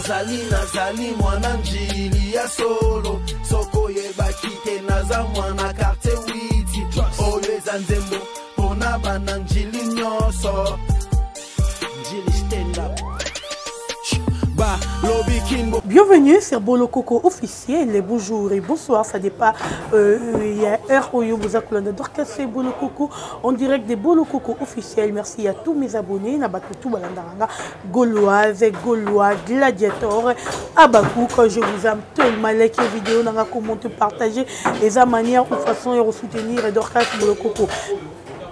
nazali mwana njili ya solo soko yebaki te naza mwana quartier witi oyo eza nzembo pona bana njili nyonso njili stand up. Bienvenue sur Bolo Coco officiel. Bonjour et bonsoir. Ça dépend. Il y a heure où vous avez Dorcas Bolo Coco en direct de Bolo Coco officiel. Merci à tous mes abonnés. Nabakutu Balandaranga, Gauloise, Gaulois, Gladiator, Abakou. Quand je vous aime tellement, likez vidéo, n'a commenté, partager les manières ou façon de soutenir Dorcas Bolo Coco.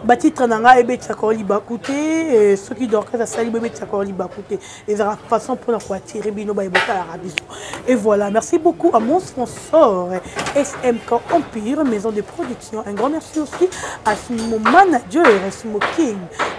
Batitre nanga ebe tsakoli bakute ceux qui dorent ça sali bebe tsakoli bakute et la façon pour la tirer bino ba ebota la rabiso. Et voilà, merci beaucoup à mon sponsor SMK Empire maison de production. Un grand merci aussi à mon manager Smoking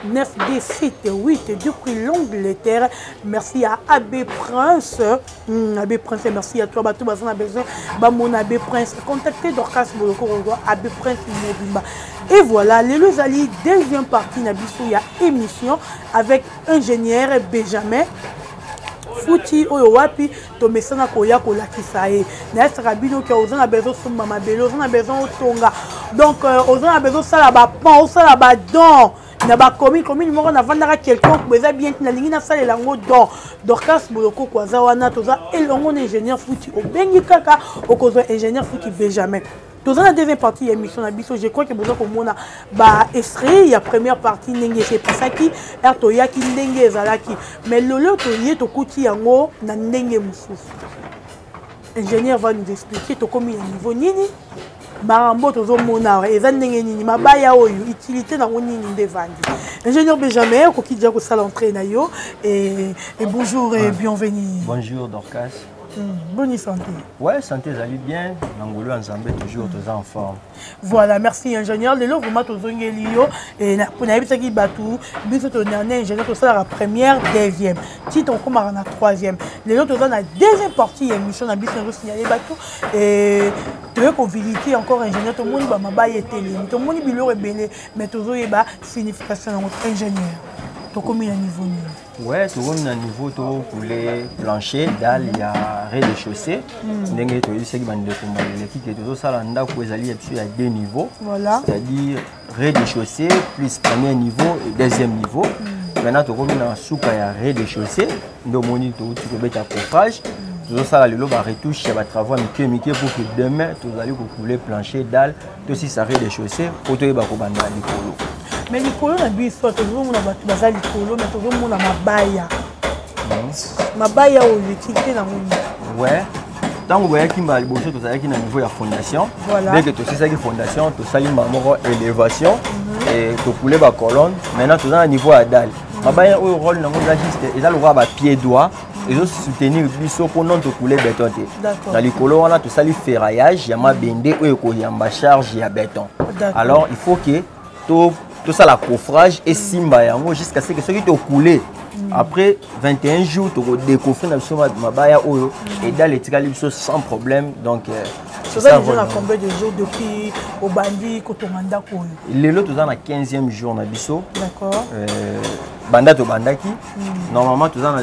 9D 7 8 depuis l'Angleterre. Merci à AB Prince. AB Prince, merci à toi batou bazon a besoin ba mon AB Prince. Contactez Dorcas Boloko AB Prince Mobimba. Et voilà, les Lozali, deuxième partie Nabiso, il y a émission avec ingénieur Benjamin Fouti Oyowapi, Tomesana Koya Kola Kisae. N'est-ce pas Rabino qui a besoin de Mama Bello, on a besoin de Tonga. Donc, on a besoin de ça là-bas, on ça là-bas, donc. Na ba commune moko na vandaka quelqu'un beza bien na lingi na sale lango don Dorcas Boloko kwaza wana toza elongo ingénieur Fouti obengi kaka okozwa ingénieur Fouti Benjamin. Dans la deuxième partie de l'émission, je crois que vous avez extrait la première partie, c'est pas ça qui est qui mais le lot est au côté yango na ndenge mususu. L'ingénieur va nous expliquer to combien niveau nini marambo tozo mona eza ndenge nini mabaya oyo utilité na nini ndevandi. Ingénieur Benjamin ko ki dia ko sala entrée na yo et bonjour et bienvenue. Bonjour Dorcas. Bonne santé. Ouais, santé, ça allait bien. L'Angolo ensemble toujours tous en forme. Voilà, merci ingénieur. Les lots, vous m'avez tous et pour n'avoir pas qui batou, bien sûr, on a un ingénieur tout ça la première, deuxième. Titre on commence à la troisième. Les lots, on a la deuxième partie émission, on a bien signalé batou et tu veux qu'on visite encore ingénieur. Tout le monde va m'abailler télé. Tout le monde est bien rebelle, mais tout le monde a signification de notre ingénieur. Tu combien de niveau? Ouais, tu vois, un niveau pour les planchers, dalle, il y a rez-de-chaussée. Donc, tu sais que ça, il y a deux niveaux. Voilà. C'est-à-dire rez-de-chaussée plus premier niveau et deuxième niveau. Maintenant, tu vois, un souk à rez-de-chaussée. Donc, tu peux mettre un coffrage. Tout ça, le lot va retoucher, il va travailler pour que demain, tu vas couler plancher, dalle, tout aussi ça rez-de-chaussée pour te faire mais les colons na biso toujours mon abatu bazali colons mais toujours mon mabaya mabaya au utilité na mon ouais tant que vous voyez qui m'a liboché tout ça qui na niveau de fondation dès que tu sais ça qui fondation tout ça il m'a mort élévation et tu couler ba colonne maintenant tout ça à niveau à dalle mabaya au rôle na mon juste ils a le droit ba pied droit ils ont soutenir biso pour non te couler béton dans les colons on a tout ça les ferraillage il y a ma bendé ou ko yamba charge il y a béton alors il faut que tout ça la coffrage et simba yango jusqu'à ce que ceux qui te coulé après 21 jours tu décoffrer dans le mabaya oyo et dans les tiraliso sans problème donc ça déjà combien de jours depuis au bandi kotomanda ko les lots dans la 15e jour na biso d'accord banda to bandaki normalement tout dans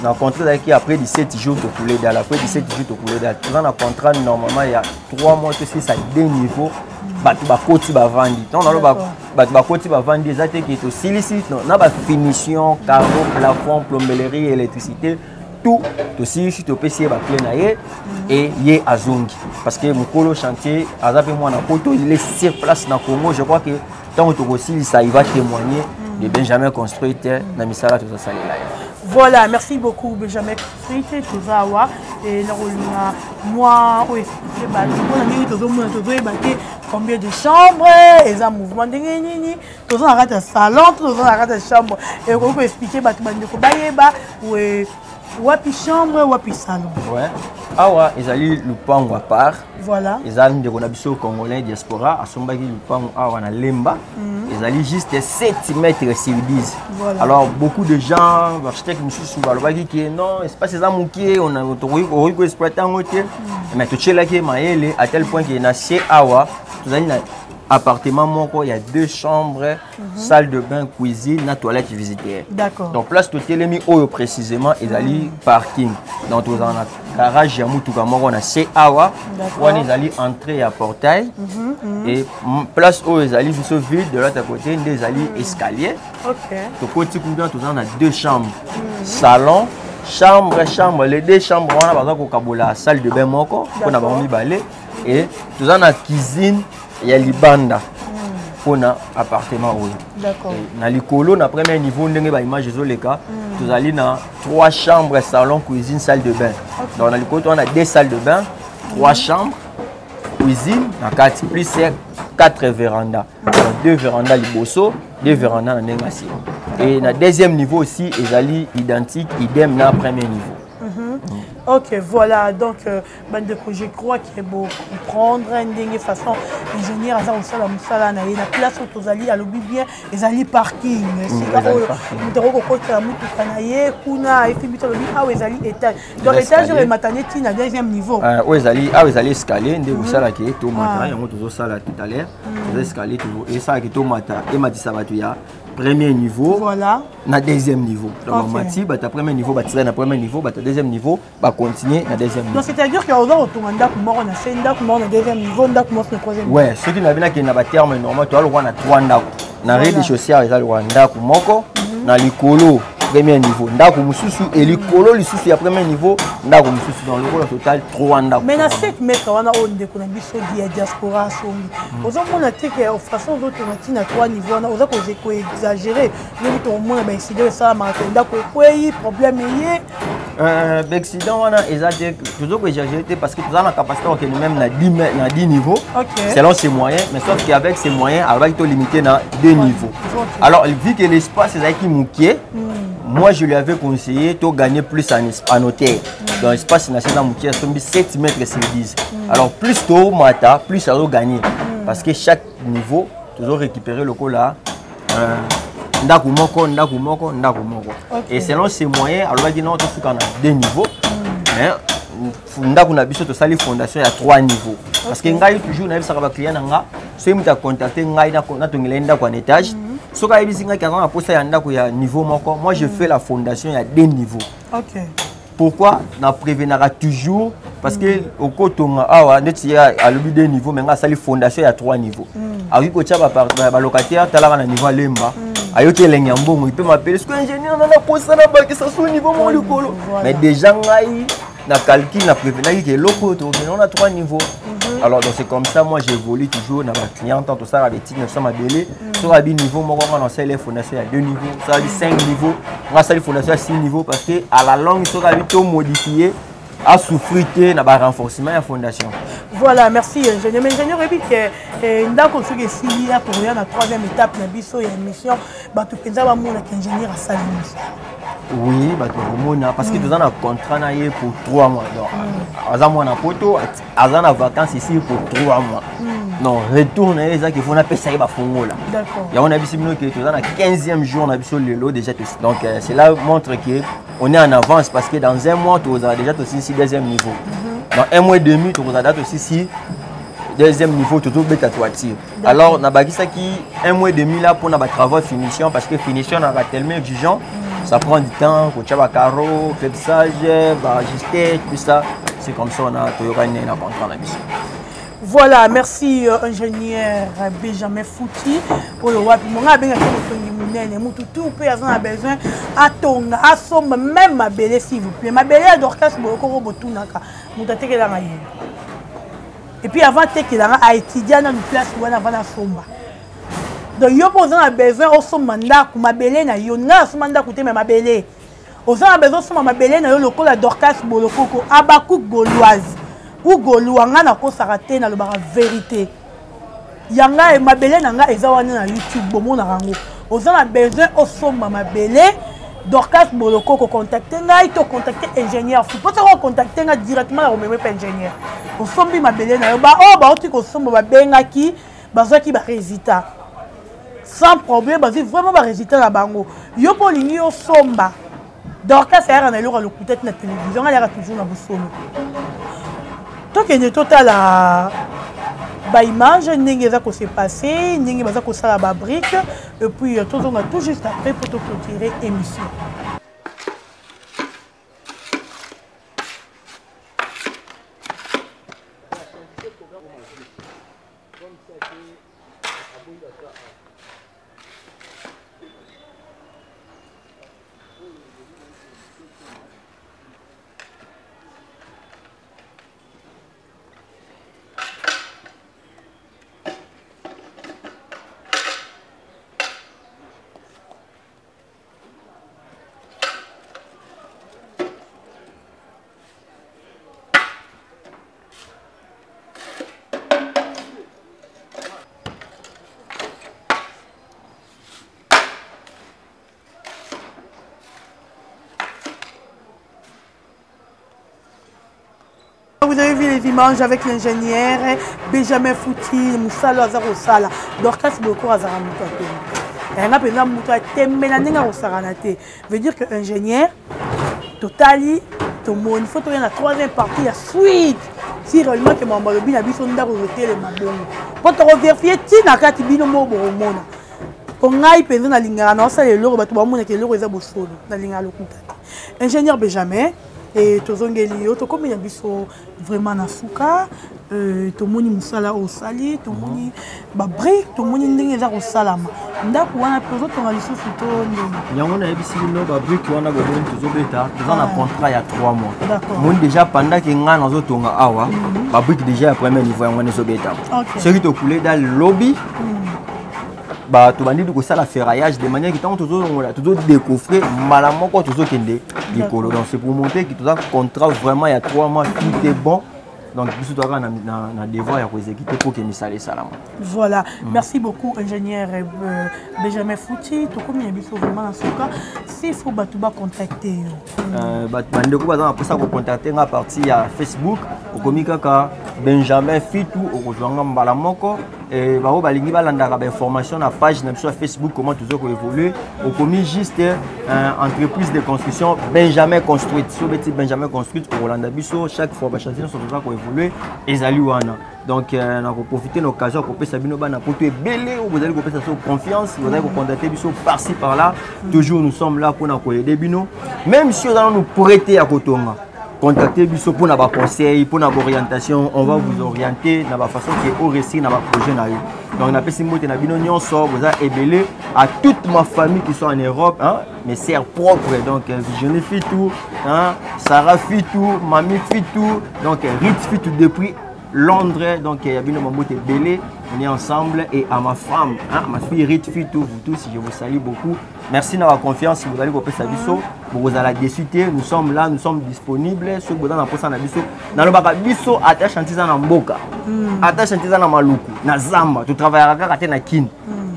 na contrat qui après 17 jours de couler dans après 17 jours de couler dans le contrat normalement il y a 3 mois que c'est ça deux niveaux batu bakoti bavandi donc dans le batu bakoti bavandi ezate qui est aussi licite non na ba finition carreau plafond plomberie électricité tout aussi ici to PC ba clé na ye et yé azongi parce que mukolo chantier azape moi na poto il est sur place na Congo je crois que tant que aussi ça il va témoigner de Benjamin construit na misala tout ça là. Voilà, merci beaucoup Benjamin Frité, Tozawa et moi combien de chambres et un mouvement de nini tous on arrête un salon tous on arrête une chambre et on peut expliquer bah tu vas dire bayeba ou wapi chambre wapi salon ouais ah ouais ils allaient le pan à part voilà ils allaient de Konabiso congolais diaspora à Sombaki le pan à wana lemba ils allaient juste 7 mètres sur 10 voilà. Alors beaucoup de gens architectes monsieur Soubalobaki qui non c'est pas ces amoukier on a auto exploiter en hôtel mais tout cela qui maël à tel point qu'il na chez awa tout allez appartement moko, il y a 2 chambres, salle de bain, cuisine, na toilette visitée. D'accord. Donc place tout télémi oyo précisément ezali parking. Donc tous en garage ya mutuka moko na C awa. On ezali entrée à portail et place oyo ezali biso vide de l'autre côté ezali escalier. OK. Donc côté coulant tous en a 2 chambres. Salon, chambre, les 2 chambres on a besoin ko kabola salle de bain moko pour na ba mibale et tous en a cuisine. Il y a libanda pour un appartement. D'accord. Dans le colo, na premier niveau, on a image les cas. Vous allez dans 3 chambres, salon, cuisine, salle de bain. Donc dans le colo, on a 2 salles de bain, 3 chambres, cuisine, 4 plus 4 vérandas. 2 vérandas liboso, 2 vérandas en négation. Et dans le deuxième niveau aussi, ils allaient identiques, idem dans le premier niveau. Ok, voilà, donc, je crois qu'il est beau comprendre une façon ingénieur à ça la place où tu allais à l'objet bien, ils allaient parking. Donc, l'étage est maintenant à deuxième niveau. Oui, ils allaient escalier, vous savez que tout le monde, il y a toujours ça tout à l'heure, vous escalier toujours, et ça qui tout le monde, et m'a dit ça va tout premier niveau, voilà. Na deuxième niveau. Donc, Mati, ta premier niveau, na premier niveau, ta deuxième niveau, continuer na deuxième niveau. Donc, c'est-à-dire qu'il y a un autre na deuxième niveau, na troisième niveau. Ouais, ceux qui n'avaient pas na terme normal, tu as le droit na 3 ndako. Na rez-de-chaussée, ils ont le droit ndako moko, na likolo premier niveau. Ndako mususu et likolo lisusu ya premier niveau, ndako mususu dans le total 3 ndako. Mais na 7 mètres wana on de na biso dia diaspora songi. Ozo mona te que façon d'autres na 3 niveaux wana ozo ko exagérer. Mais tout le monde ba décider ça marquer ndako kwei problème yé. L'accident wana ezate toujours que exagérer parce que tu as la capacité que même na 10 niveaux. Selon ses moyens, mais sauf qu'avec ses moyens, avec to limité na 2 niveaux. Alors vu que l'espace est qui moukier, moi je lui avais conseillé de gagner plus en hauteur. Dans l'espace national moukier, c'est 7 mètres sur 10. Alors plus tôt mata, plus ça doit gagner parce que chaque niveau toujours récupérer le coup là. Ndako moko. Et selon ses moyens, alors il y a 2 niveaux. Mais ndako na biso to sali fondation ya 3 niveaux. Parce que ngai toujours na bisa ka client nga, so imita contacter ngai na tongela ndako en étage. So ka ibisi ngai kana posa ya ndako ya niveau moko. Moi je fais la fondation ya 2 niveaux. OK. Pourquoi na prévenira toujours parce que au kotonga awa neti ya à l'objet 2 niveaux mais nga sali fondation ya 3 niveaux. Ari ko tia ba locataire talaka na niveau lemba. Ayoki elengi mbongo il peut m'appeler ce que ingénieur na posa na ba que ça soit niveau mon likolo. Mais déjà ngai na calcul na prévenir que loko to on a 3 niveaux. Alors donc c'est comme ça moi j'évolue toujours dans ma cliente tout ça avec 900 mabélé sur un niveau moi on a les fondations à 2 niveaux, ça a 5 niveaux, on a les fondations à 6 niveaux parce que à la longue ça a tout modifié à souffrir na ba renforcement la fondation. Voilà, merci ingénieur. Mais ingénieur et puis que ndako soki esili ya pour la 3e étape na biso ya émission bato penza ba mona ingénieur à Salimos. Oui, parce que nous avons un contrat pour 3 mois. Donc, nous avons un poteau, nous avons des vacances ici pour 3 mois. Non, retourne, il faut appeler ça. D'accord. Et on a vu que nous avons le 15e jour, on a vu le lot déjà. Donc, cela montre qu'on est en avance parce que dans un mois, tu as déjà aussi 2e niveau. Dans 1 mois et demi, tu as déjà aussi 2e niveau, tu as ta toiture. Alors, on a vu 1 mois et demi là pour nos travaux finition parce que finition, on a tellement exigeant. Ça prend du temps, pour faire des carreaux, crépissage, ajuster, tout ça. C'est comme ça qu'on a gagné un contrat. Voilà, merci ingénieur Benjamin Fouti. Pour le WAP, mon abé tout peut avoir besoin à ton assomme même ma belle s'il vous plaît. Ma belle Dorcas beaucoup beaucoup naka. Moutate que la et puis avant que la a étudié dans une place où on a la somba. Donc yo posant a besoin au son mandat ku mabele na yo nga so mandat ku te me mabele ozo a besoin so mabele na yo lokola Dorcas Bolokoko Abakouk Gauloise ou Gauloanga na ko sarate na le bara vérité yanga e mabele na nga eza wana na YouTube bomo na rango ozo a besoin au son mabele Dorcas Bolokoko contacter ngai to contacter ingénieur faut pas te contacter nga directement na remember pas ingénieur o sombi mabele na yo ba o ba oti ko somba ba benga ki bazwa ki ba résultat sans problème, parce que vraiment le résultat là bango. Yo pour l'igno au somba. Dorcas c'est un élo le peut-être na télévision, elle est toujours na bousolo. Toi qui est total ba image ndenge za ko se passer ndenge baza ko sala ba brique et puis tout on a tout juste après pour te clôturer émission. Vous avez vu les images avec l'ingénieur Benjamin Fouti, Moussalo Azaro Sala, Dorcas Boko Azara Moutate. Veut dire que l'ingénieur, totali, tout le monde, il faut trouver la troisième partie, la suite. Si réellement que mon balobi a vu son dard rejeté le mabon. Pour te revérifier, tu n'as qu'à te dire le mot bon monde. Pour n'aille pas dans la ligne, non, ça les lourds, tout le monde est lourd et ça bosse solo. La ligne à l'occupation. Ingénieur Benjamin. Et tozongeli yo to comme ya biso vraiment na suka to moni musala o sali to moni ba brique to moni ndenge za ko salama ndako wana pezo to ngalisusu to ndenge yango na yebisi no ba brique wana go bon tozobeta tozana contrat ya 3 mois moni déjà pendant que nga nazo tonga awa ba brique déjà à premier niveau yango ne zobeta ce qui to couler dans le lobby bah tu vas dire que ça la ferraillage de manière que tant toujours découvrir malamoko toujours kende dikolo donc c'est pour montrer que tout ça contrat vraiment il y a 3 mois tout est bon donc tout doit avoir na devoir à exécuter pour que misale salama. Voilà, merci beaucoup ingénieur Benjamin Fouti to comme il biso vraiment en ce cas s'il faut batuba contacter bandeko baza pour ça ko contacter à partir ya Facebook au komika Benjamin Fitu au rejoindre mbala moko et ba balingi balanda ba information na page na sur Facebook comment toujours ko évoluer au komi juste entreprise de construction Benjamin construite sur petit Benjamin construite pour Rolanda biso chaque fois ba chantier sur toujours ko évoluer ezali wana donc na ko profiter l'occasion ko pesa bino bana pour tout belé ou vous allez ko pesa sur confiance vous allez ko contacter biso par-ci par-là toujours nous sommes là pour na ko aider bino même si on va nous prêter à Kotonga. Contactez Bisso pour nos conseils, pour nos orientations, on va vous orienter dans la façon qui est au récit dans le projet. Donc, on a fait vous avez ébélé à toute ma famille qui sont en Europe, hein, mes sœurs propres, donc Visionné Fitou, hein, Sarah Fitou, Mamie Fitou, donc Ritz Fitou depuis Londres, donc il y a bien mon mot belé, on est ensemble et à ma femme, hein, ma fille Ritz Fitou, vous tous, je vous salue beaucoup. Merci de votre confiance, si vous allez copier sa biso, vous allez discuter, nous sommes là, nous sommes disponibles, sur vous dans la poste en biso, dans le bac biso, attache antiza na mboka, attache antiza na maluku, na zamba, tu travailles à na kin.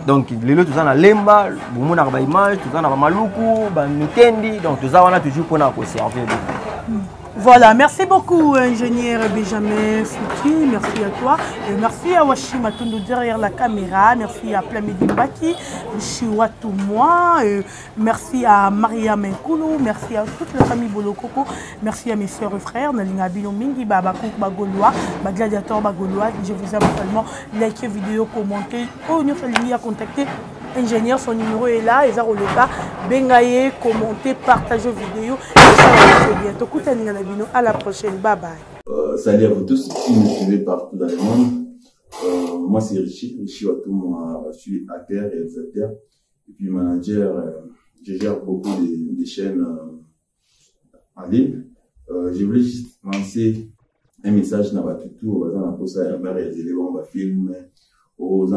Donc les autres, tout ça na lemba, vous m'en avez image, tout ça na maluku, ba nutendi, donc tout ça on a toujours pour nous servir. Voilà, merci beaucoup ingénieur Benjamin Fouti, merci à toi, et merci à Washi Matondo derrière la caméra, merci à Plamidi Mbaki, Chiwatou moi, merci à Maria Menkoulou, merci à toute la famille Bolokoko, merci à mes soeurs et frères, Nalinga Bino Mingi, Babakouk Bagolois, Gladiator Bagolois, je vous aime seulement, likez vidéo, commentez, ou nous allons à contacter. Ingénieur, son numéro est là, et ça roule pas. Bengaye, commentez, partagez vidéo. Et ça va bientôt. À la prochaine. Bye bye. Salut à vous tous qui me suivez partout dans le monde. Moi, c'est Richie Watou. Moi, je suis acteur et réalisateur. Et puis manager. Je gère beaucoup de chaînes en ligne. Je voulais juste lancer un message dans votre tour. On va poster un réaliser on va filmer. Aux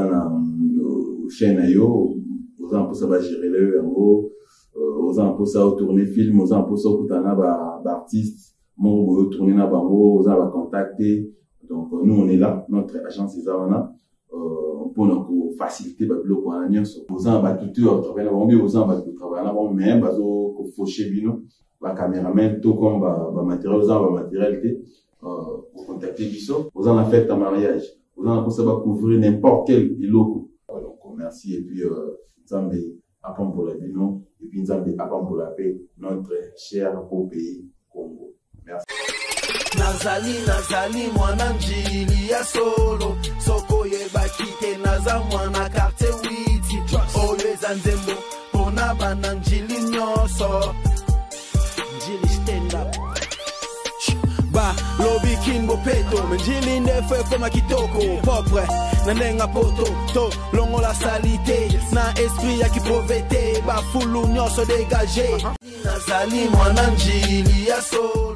chaînes yo, aux gens pour ça va gérer le héros, aux gens pour ça tourner film, aux gens pour ça kutana d'artistes, mon tourner na bango, aux gens va contacter. Donc nous on est là, notre agence est là pour nous faciliter ba bilo kwa nyonso. Aux gens va tout travailler là bon, aux gens va travailler là bon mais bazo ko faucher bino, ba caméraman tout comme ba matériel, aux gens ba matérialité pour contacter biso. Aux gens la fête à mariage. Vous en ça va couvrir n'importe quel logo. Donc, merci. Et puis, Zambé, appam pour la bino. Et puis, Zambé, appam pour la paix. Notre cher beau pays, Congo. Merci. Nazali, mwananjili ya solo. bakite naza mwana quartier witi oyo eza nzembo pona bana njili nyonso njili stand up ba lobi kinbo peto njili ndefe koma kitoko propre na nenga poto to longo la salité na esprit ya kipovete ba fulu nyonso dégagé nazali mwana njili ya solo